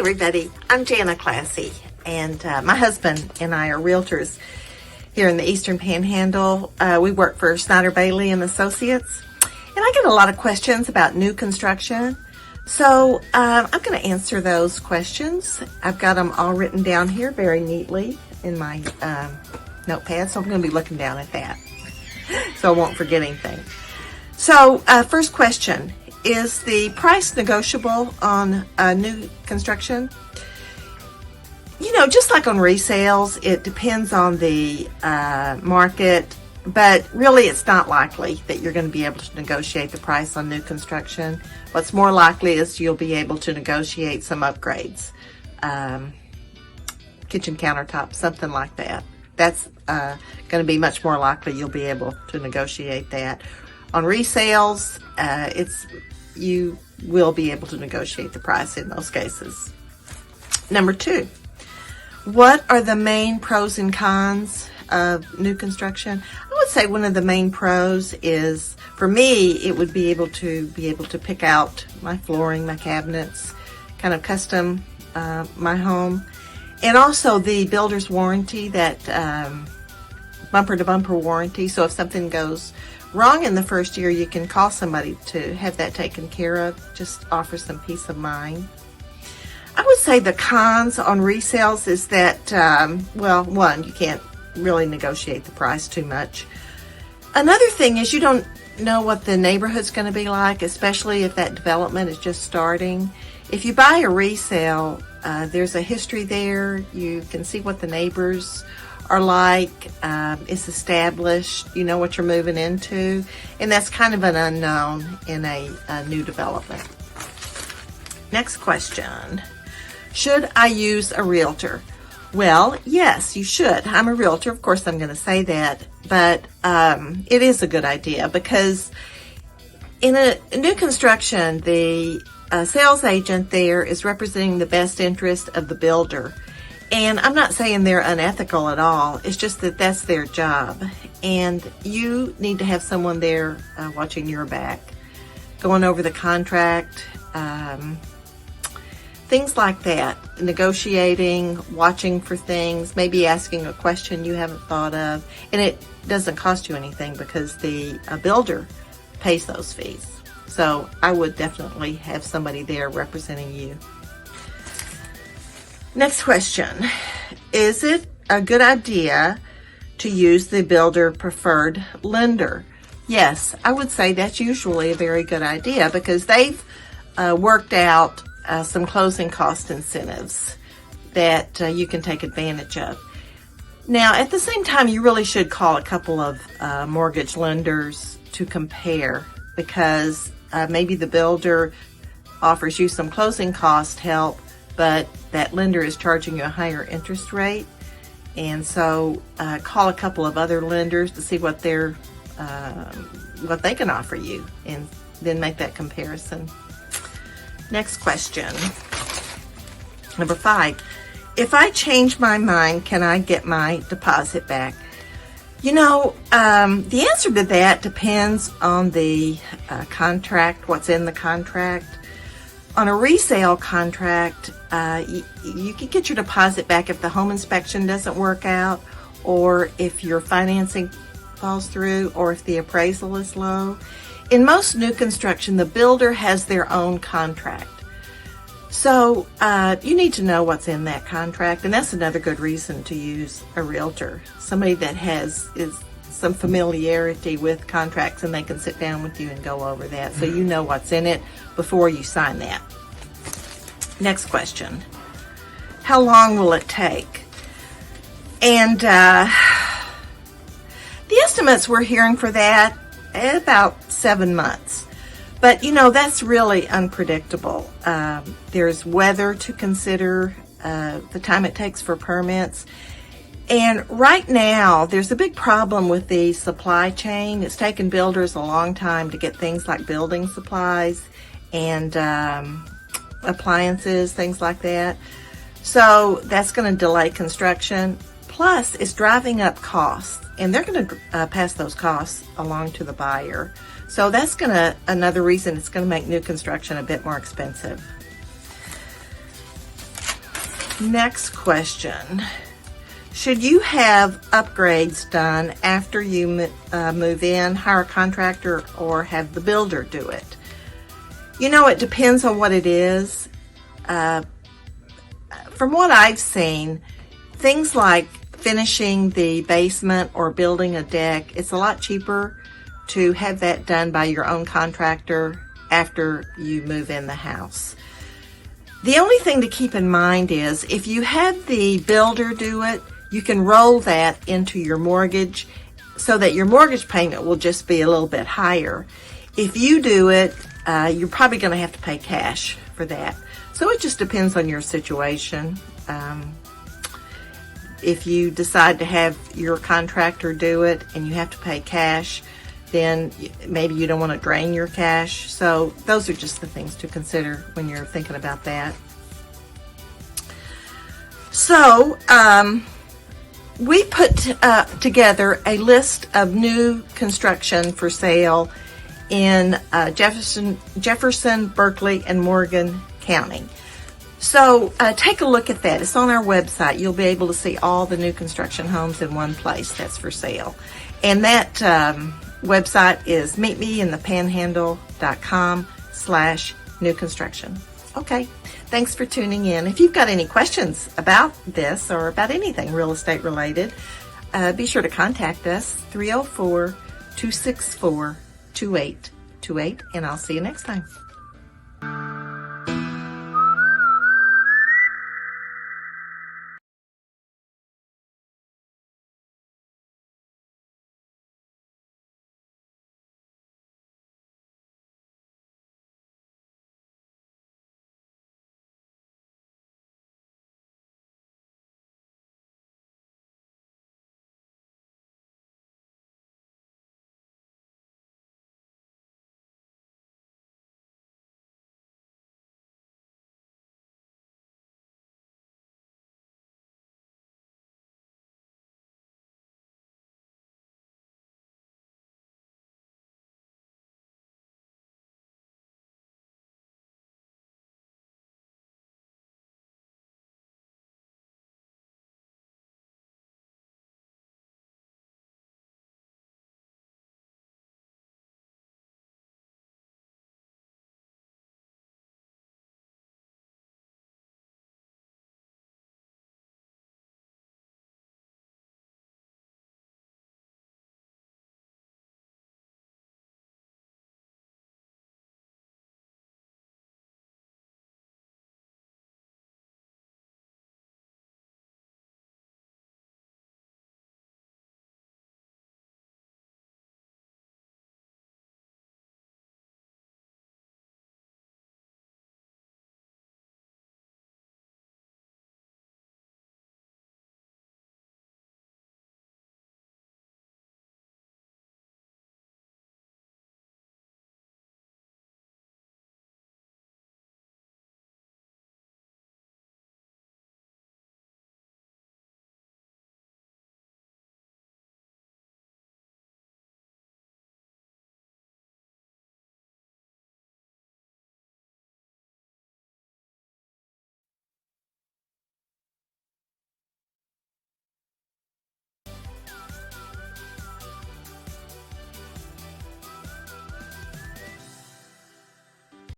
everybody, I'm Jana Classy, and my husband and I are realtors here in the Eastern Panhandle. We work for Snyder Bailey and Associates, and I get a lot of questions about new construction. So I'm going to answer those questions. I've got them all written down here very neatly in my notepad, so I'm going to be looking down at that so I won't forget anything. So first question, is the price negotiable on new construction? You know, just like on resales, it depends on the market, but really it's not likely that you're going to be able to negotiate the price on new construction. What's more likely is you'll be able to negotiate some upgrades, kitchen countertops, something like that. That's going to be much more likely you'll be able to negotiate that. On resales, you will be able to negotiate the price in those cases. Number 2, what are the main pros and cons of new construction? I would say one of the main pros is, for me, it would be able to pick out my flooring, my cabinets, kind of custom my home, and also the builder's warranty, that bumper to bumper warranty. So if something goes wrong in the first year, you can call somebody to have that taken care of. Just offer some peace of mind. I would say the cons on resales is that, well, one, you can't really negotiate the price too much. Another thing is you don't know what the neighborhood's going to be like, especially if that development is just starting. If you buy a resale, there's a history there. You can see what the neighbors are like. It's established. You know what you're moving into, and that's kind of an unknown in a new development. Next question. Should I use a realtor? Well, yes, you should. I'm a realtor. Of course, I'm going to say that, but it is a good idea, because in a new construction, the sales agent there is representing the best interest of the builder. And I'm not saying they're unethical at all. It's just that that's their job. And you need to have someone there watching your back, going over the contract, things like that, negotiating, watching for things, maybe asking a question you haven't thought of. And it doesn't cost you anything because the builder pays those fees. So I would definitely have somebody there representing you. Next question. Is it a good idea to use the builder preferred lender? Yes, I would say that's usually a very good idea, because they've worked out some closing cost incentives that you can take advantage of. Now, at the same time, you really should call a couple of mortgage lenders to compare, because maybe the builder offers you some closing cost help, but that lender is charging you a higher interest rate. And so call a couple of other lenders to see what they can offer you, and then make that comparison. Next question. Number 5. If I change my mind, can I get my deposit back? You know, the answer to that depends on the contract, what's in the contract. On a resale contract, you can get your deposit back if the home inspection doesn't work out, or if your financing falls through, or if the appraisal is low. In most new construction, the builder has their own contract. So you need to know what's in that contract, and that's another good reason to use a realtor, somebody that has some familiarity with contracts, and they can sit down with you and go over that, so you know what's in it before you sign that. Next question. How long will it take? And the estimates we're hearing for that, about 7 months. But, you know, that's really unpredictable. There's weather to consider, the time it takes for permits. And right now, there's a big problem with the supply chain. It's taken builders a long time to get things like building supplies and appliances, things like that. So that's going to delay construction. Plus, it's driving up costs, and they're going to pass those costs along to the buyer. So that's another reason it's going to make new construction a bit more expensive. Next question. Should you have upgrades done after you move in, hire a contractor, or have the builder do it? You know, it depends on what it is. From what I've seen, things like finishing the basement or building a deck, it's a lot cheaper to have that done by your own contractor after you move in the house. The only thing to keep in mind is if you have the builder do it, you can roll that into your mortgage so that your mortgage payment will just be a little bit higher. If you do it, you're probably going to have to pay cash for that. So it just depends on your situation. If you decide to have your contractor do it and you have to pay cash, then maybe you don't want to drain your cash. So those are just the things to consider when you're thinking about that. So we put together a list of new construction for sale in Jefferson, Berkeley, and Morgan County. So take a look at that. It's on our website. You'll be able to see all the new construction homes in one place that's for sale. And that website is meetmeinthepanhandle.com/new construction. Okay, thanks for tuning in. If you've got any questions about this or about anything real estate related, be sure to contact us, 304-264-2828, and I'll see you next time.